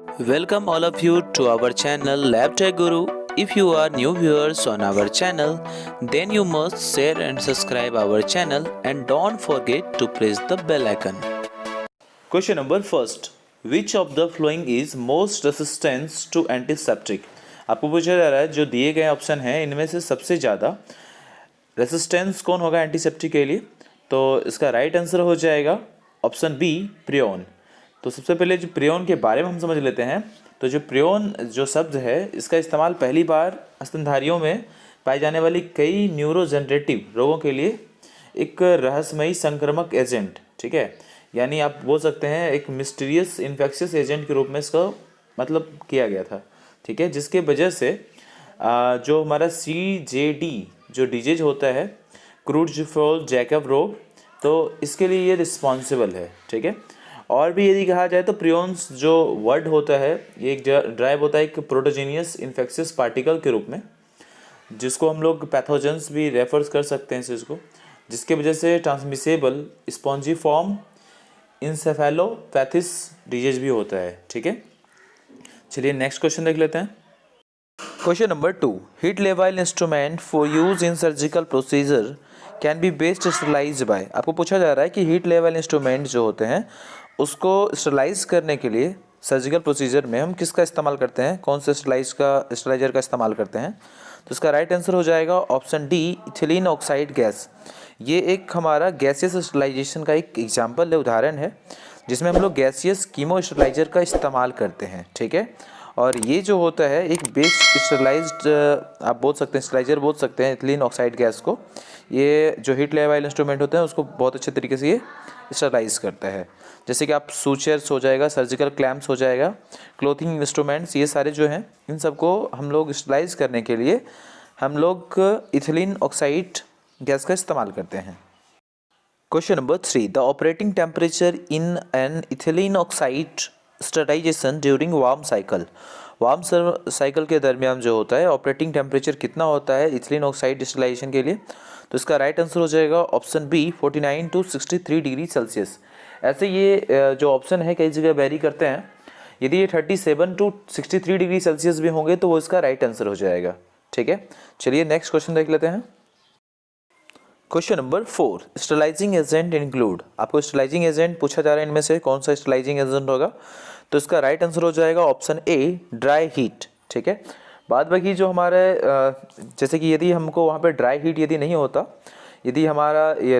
Welcome all of you to our channel Lab Tech Guru. If you are new viewers on our channel, then you must share and subscribe our channel and don't forget to press the bell icon. Question number first. Which of the following is most resistant to antiseptic? आपको पूछा जा रहा है जो दिए गए option हैं इनमें से सबसे ज़्यादा रेसिस्टेंस कौन होगा एंटीसेप्टिक के लिए। तो इसका राइट आंसर हो जाएगा ऑप्शन बी प्रियोन। तो सबसे पहले जो प्रियोन के बारे में हम समझ लेते हैं। तो जो प्रियोन जो शब्द है इसका इस्तेमाल पहली बार स्तनधारियों में पाई जाने वाली कई न्यूरोजेनरेटिव रोगों के लिए एक रहस्यमयी संक्रामक एजेंट, ठीक है, यानी आप बोल सकते हैं एक मिस्टीरियस इन्फेक्शियस एजेंट के रूप में इसका मतलब किया गया था, ठीक है, जिसके वजह से जो हमारा CJD जो डिजीज होता है क्रूट्ज़फोल्ड-जैकब रोग, तो इसके लिए ये रिस्पॉन्सिबल है, ठीक है। और भी यदि कहा जाए तो प्रियोन्स जो वर्ड होता है ये एक ड्राइव होता है एक प्रोटोजेनियस इन्फेक्शियस पार्टिकल के रूप में, जिसको हम लोग पैथोजेंस भी रेफर कर सकते हैं इसको, जिसके वजह से ट्रांसमिसेबल स्पॉन्जीफॉर्म इंसेफेलोपैथिस डिजीज भी होता है, ठीक है। चलिए नेक्स्ट क्वेश्चन देख लेते हैं। Question number 2, heat level instrument for use in surgical procedure can be best sterilized by. आपको पूछा जा रहा है कि हीट लेवल इंस्ट्रूमेंट जो होते हैं उसको स्टरलाइज करने के लिए सर्जिकल प्रोसीजर में हम किसका इस्तेमाल करते हैं, कौन से स्टरलाइजर का इस्तेमाल करते हैं। तो इसका राइट आंसर हो जाएगा option D ethylene oxide gas. ये एक हमारा गैसियस स्टरलाइजेशन का एक एग्जाम्पल है, उदाहरण है, जिसमें हम लोग गैसियस कीमो स्टरलाइजर का इस्तेमाल करते हैं, ठीक है। और ये जो होता है एक बेस्ट स्टरलाइज्ड आप बोल सकते हैं, स्टरलाइजर बोल सकते हैं इथिलीन ऑक्साइड गैस को। ये जो हीट लेवल इंस्ट्रूमेंट होते हैं उसको बहुत अच्छे तरीके से ये स्टरलाइज करता है। जैसे कि आप सूचर्स हो जाएगा, सर्जिकल क्लैम्प्स हो जाएगा, क्लोथिंग इंस्ट्रूमेंट्स, ये सारे जो हैं इन सबको हम लोग स्टरलाइज करने के लिए हम लोग इथिलीन ऑक्साइड गैस का इस्तेमाल करते हैं। Question number 3, the operating temperature in an ethylene oxide sterilization during warm cycle. Warm cycle के दरमियान जो होता है ऑपरेटिंग टेम्परेचर कितना होता है इथिलीन ऑक्साइड स्टरलाइजेशन के लिए। तो इसका राइट आंसर हो जाएगा option B 49 to 63 degree Celsius. ऐसे ये जो ऑप्शन है कई जगह वेरी करते हैं, यदि ये 37 to 63 डिग्री सेल्सियस भी होंगे तो वो इसका राइट आंसर हो जाएगा, ठीक है। चलिए नेक्स्ट क्वेश्चन देख लेते हैं। Question number 4, sterilising agent include. आपको स्टरलाइजिंग एजेंट पूछा जा रहा है इनमें से कौन सा स्टरलाइजिंग एजेंट होगा। तो इसका राइट आंसर हो जाएगा ऑप्शन ए ड्राई हीट, ठीक है। बाद बाकी जो हमारे जैसे कि यदि हमको वहाँ पे ड्राई हीट यदि नहीं होता, यदि हमारा ये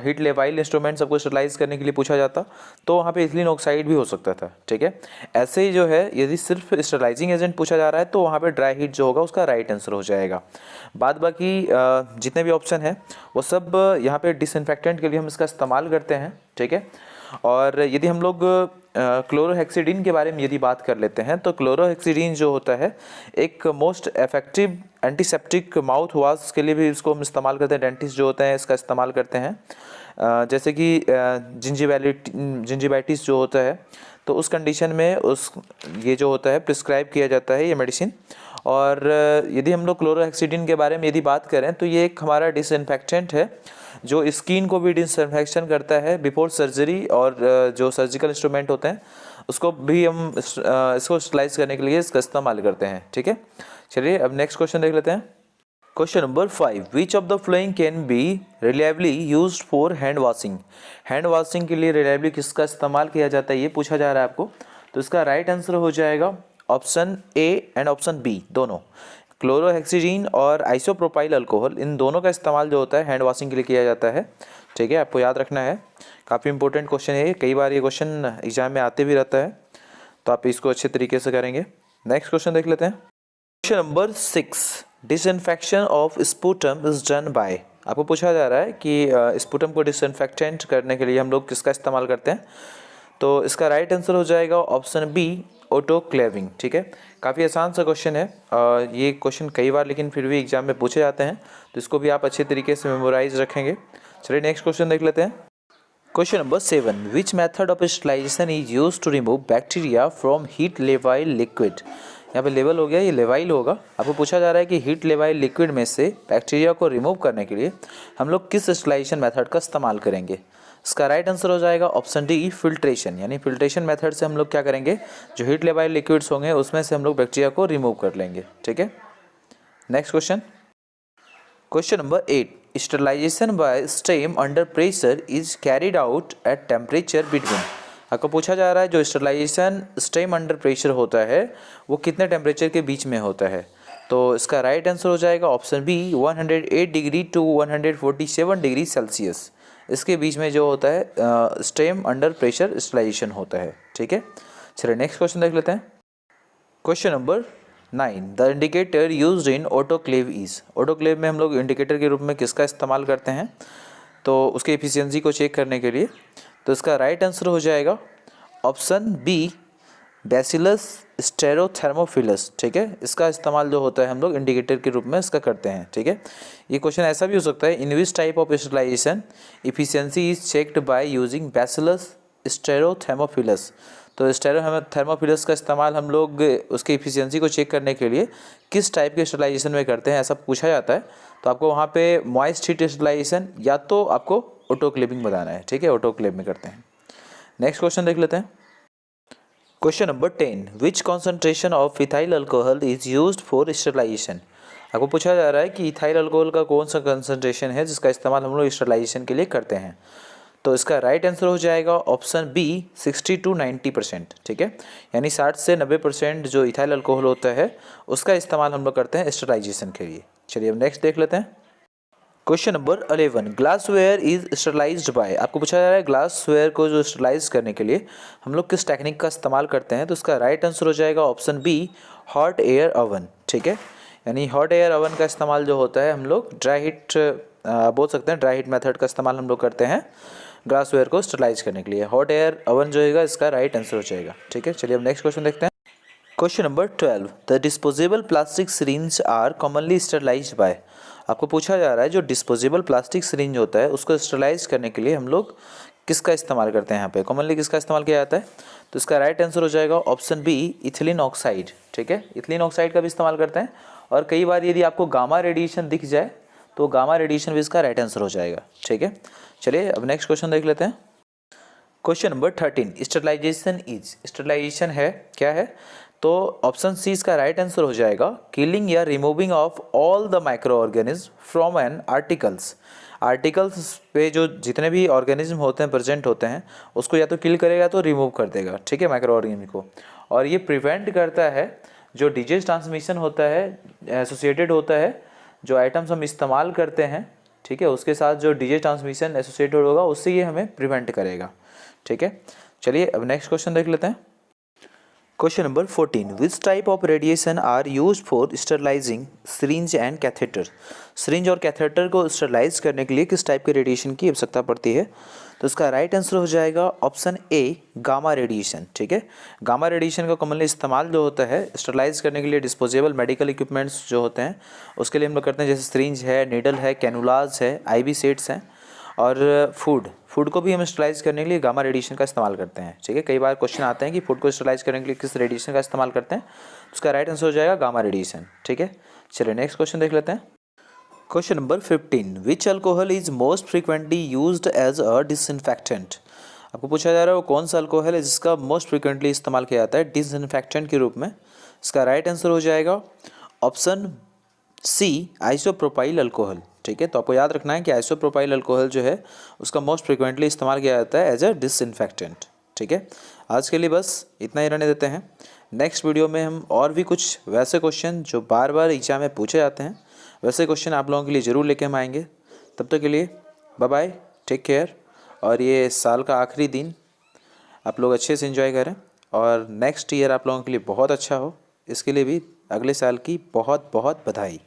हीट लेवाइल इंस्ट्रूमेंट सबको स्टरलाइज करने के लिए पूछा जाता तो वहाँ पे इथिलीन ऑक्साइड भी हो सकता था, ठीक है। ऐसे ही जो है यदि सिर्फ स्टरलाइजिंग एजेंट पूछा जा रहा है तो वहाँ पे ड्राई हीट जो होगा उसका राइट आंसर हो जाएगा। बाद बाकी जितने भी ऑप्शन हैं वो सब यहाँ पे डिसइंफेक्टेंट के लिए हम इसका इस्तेमाल करते हैं, ठीक है। और यदि हम लोग क्लोरोहेक्सिडीन के बारे में यदि बात कर लेते हैं तो क्लोरोहेक्सिडीन जो होता है एक most effective antiseptic mouth wash के लिए भी इसको हम इस्तेमाल करते हैं, डेंटिस्ट जो होते हैं इसका इस्तेमाल करते हैं। जैसे कि जिंजिवाइटिस जो होता है तो उस कंडीशन में ये जो होता है प्रिस्क्राइब किया जाता है ये मेडिसिन। और यदि हम लोग क्लोरोहेक्सिडीन के बारे में यदि बात करें तो ये एक हमारा डिसइंफेक्टेंट है जो स्किन को भी डिसइंफेक्शन करता है बिफोर सर्जरी, और जो सर्जिकल इंस्ट्रूमेंट होते हैं उसको भी हम इसको स्टरलाइज करने के लिए इसका इस्तेमाल करते हैं, ठीक है। चलिए अब नेक्स्ट क्वेश्चन देख लेते हैं। Question number 5, which of the flowing can be reliably used for hand washing. Hand washing के लिए रिलायबली किसका इस्तेमाल किया जाता है ये पूछा जा रहा है आपको। तो इसका राइट आंसर हो जाएगा option A and option B दोनों। क्लोरोहेक्सिडीन और आइसोप्रोपाइल अल्कोहल, इन दोनों का इस्तेमाल जो होता है हैंड वॉशिंग के लिए किया जाता है, ठीक है। आपको याद रखना है, काफ़ी इंपॉर्टेंट क्वेश्चन है, कई बार ये क्वेश्चन एग्जाम में आते भी रहता है, तो आप इसको अच्छे तरीके से करेंगे। नेक्स्ट क्वेश्चन देख लेते हैं। Question number 6, disinfection of sputum is done by. आपको पूछा जा रहा है कि स्पूटम को डिसइंफेक्टेंट करने के लिए हम लोग किसका इस्तेमाल करते हैं। तो इसका राइट आंसर हो जाएगा ऑप्शन बी ऑटोक्लेविंग, ठीक है। काफ़ी आसान सा क्वेश्चन है, ये क्वेश्चन कई बार लेकिन फिर भी एग्जाम में पूछे जाते हैं, तो इसको भी आप अच्छे तरीके से मेमोराइज रखेंगे। चलिए नेक्स्ट क्वेश्चन देख लेते हैं। Question number 7, which method of sterilisation is use to remove bacteria from heat लेवाइल लिक्विड। यहाँ पे लेवल हो गया, ये लेवाइल होगा। आपको पूछा जा रहा है कि हीट लेवाइल लिक्विड में से बैक्टीरिया को रिमूव करने के लिए हम लोग किस स्टरलाइजेशन मेथड का इस्तेमाल करेंगे। इसका राइट आंसर हो जाएगा ऑप्शन डी फिल्ट्रेशन, यानी फिल्ट्रेशन मेथड से हम लोग क्या करेंगे, जो हीट लेबाइल लिक्विड्स होंगे उसमें से हम लोग बैक्टीरिया को रिमूव कर लेंगे। ठीक है, next question, question number 8, sterilization by steam under pressure is carried out at temperature between. आपको पूछा जा रहा है जो स्टरलाइजेशन स्टेम अंडर प्रेशर होता है वो कितने टेम्परेचर के बीच में होता है, तो इसका राइट आंसर हो जाएगा option B 108 degree to 147 degree Celsius, इसके बीच में जो होता है स्टेम अंडर प्रेशर स्टरलाइजेशन होता है। ठीक है, चलिए नेक्स्ट क्वेश्चन देख लेते हैं। Question number 9, the indicator used in autoclave is. Autoclave में हम लोग इंडिकेटर के रूप में किसका इस्तेमाल करते हैं, तो उसकी एफिशिएंसी को चेक करने के लिए, तो इसका राइट आंसर हो जाएगा ऑप्शन बी बैसिलस स्टेरोथर्मोफिलस। ठीक है, इसका इस्तेमाल जो होता है हम लोग इंडिकेटर के रूप में इसका करते हैं। ठीक है, ये क्वेश्चन ऐसा भी हो सकता है, in which type of sterilisation efficiency is checked by using bacillus stearothermophilus. तो स्टेरोथर्मोफिलस का इस्तेमाल हम लोग उसकी एफिशिएंसी को चेक करने के लिए किस टाइप के स्टरलाइजेशन में करते हैं, ऐसा पूछा जाता है। तो आपको वहाँ पे मॉइस्ट हीट स्टरलाइजेशन या तो आपको ऑटोक्लेविंग बताना है। ठीक है, ऑटोक्लेव में करते हैं। नेक्स्ट क्वेश्चन देख लेते हैं। Question number 10, which concentration of ethyl alcohol is used for sterilization. आपको पूछा जा रहा है कि इथाइल अल्कोहल का कौन सा कंसंट्रेशन है जिसका इस्तेमाल हम लोग स्टरलाइजेशन के लिए करते हैं, तो इसका राइट आंसर हो जाएगा ऑप्शन बी 60 to 90%। ठीक है, यानी 60 से 90% जो इथाइल अल्कोहल होता है उसका इस्तेमाल हम लोग करते हैं स्टरलाइजेशन के लिए। चलिए अब नेक्स्ट देख लेते हैं। Question number 11, glassware is sterilized by. आपको पूछा जा रहा है ग्लासवेयर को जो स्टरलाइज करने के लिए हम लोग किस टेक्निक का इस्तेमाल करते हैं, तो इसका राइट आंसर हो जाएगा option be hot air oven. ठीक है, यानी हॉट एयर ओवन का इस्तेमाल जो होता है हम लोग ड्राई हीट बोल सकते हैं, ड्राई हीट मेथड का इस्तेमाल हम लोग करते हैं ग्लासवेयर को स्टरलाइज करने के लिए। हॉट एयर ओवन जो होगा इसका राइट आंसर हो जाएगा। ठीक है, चलिए अब नेक्स्ट क्वेश्चन देखते हैं। Question number 12, the disposable plastic syringe are commonly sterilized by. आपको पूछा जा रहा है जो डिस्पोजेबल प्लास्टिक सिरिंज होता है उसको स्टरलाइज करने के लिए हम लोग किसका इस्तेमाल करते हैं, यहाँ पे कॉमनली किसका इस्तेमाल किया जाता है, तो इसका राइट आंसर हो जाएगा ऑप्शन बी इथिलीन ऑक्साइड। ठीक है, इथिलीन ऑक्साइड का भी इस्तेमाल करते हैं, और कई बार यदि आपको गामा रेडिएशन दिख जाए तो गामा रेडिएशन भी इसका राइट आंसर हो जाएगा। ठीक है, चलिए अब नेक्स्ट क्वेश्चन देख लेते हैं। Question number 13, sterilization is. Sterilization है क्या है, तो ऑप्शन सी इसका राइट आंसर हो जाएगा किलिंग या removing of all the micro organism from an articles. Articles पे जो जितने भी ऑर्गेनिज्म होते हैं प्रेजेंट होते हैं उसको या तो किल करेगा तो रिमूव कर देगा। ठीक है, माइक्रो ऑर्गेनिज्म को, और ये प्रिवेंट करता है जो डिजीज ट्रांसमिशन होता है एसोसिएटेड होता है, जो आइटम्स हम इस्तेमाल करते हैं। ठीक है, उसके साथ जो डिजीज ट्रांसमिशन एसोसिएटेड होगा उससे ये हमें प्रिवेंट करेगा। ठीक है, चलिए अब नेक्स्ट क्वेश्चन देख लेते हैं। Question number 14, which type of radiation are use for sterilizing syringe and catheter. Syringe और कैथेटर को स्टरलाइज करने के लिए किस टाइप के रेडिएशन की आवश्यकता पड़ती है, तो इसका राइट आंसर हो जाएगा ऑप्शन ए गामा रेडिएशन। ठीक है, गामा रेडिएशन का कॉमनली इस्तेमाल जो होता है स्टरलाइज करने के लिए डिस्पोजेबल मेडिकल इक्विपमेंट्स जो होते हैं उसके लिए हम लोग करते हैं, जैसे सिरिंज है, नीडल है, कैनुलाज है, आईवी सेट्स हैं, और फूड को भी हम स्टरलाइज करने के लिए गामा रेडिएशन का इस्तेमाल करते हैं। ठीक है, कई बार क्वेश्चन आते हैं कि फूड को स्टरलाइज करने के लिए किस रेडिएशन का इस्तेमाल करते हैं, उसका राइट आंसर हो जाएगा गामा रेडिएशन। ठीक है, चलिए नेक्स्ट क्वेश्चन देख लेते हैं। Question number 15, which alcohol is most frequently used as a disinfectant. आपको पूछा जा रहा है वो कौन सा अल्कोहल है जिसका मोस्ट फ्रीक्वेंटली इस्तेमाल किया जाता है डिसइंफेक्टेंट के रूप में, इसका राइट आंसर हो जाएगा ऑप्शन सी आइसोप्रोपाइल अल्कोहल। ठीक है, तो आपको याद रखना है कि आइसोप्रोपाइल अल्कोहल जो है उसका मोस्ट फ्रीक्वेंटली इस्तेमाल किया जाता है एज अ डिसइंफेक्टेंट। ठीक है, आज के लिए बस इतना ही रहने देते हैं। नेक्स्ट वीडियो में हम और भी कुछ वैसे क्वेश्चन जो बार बार एग्जाम में पूछे जाते हैं वैसे क्वेश्चन आप लोगों के लिए ज़रूर लेके हम आएंगे। तब तक के लिए बाय बाय, टेक केयर, और ये साल का आखिरी दिन आप लोग अच्छे से एंजॉय करें, और नेक्स्ट ईयर आप लोगों के लिए बहुत अच्छा हो, इसके लिए भी अगले साल की बहुत बहुत बधाई।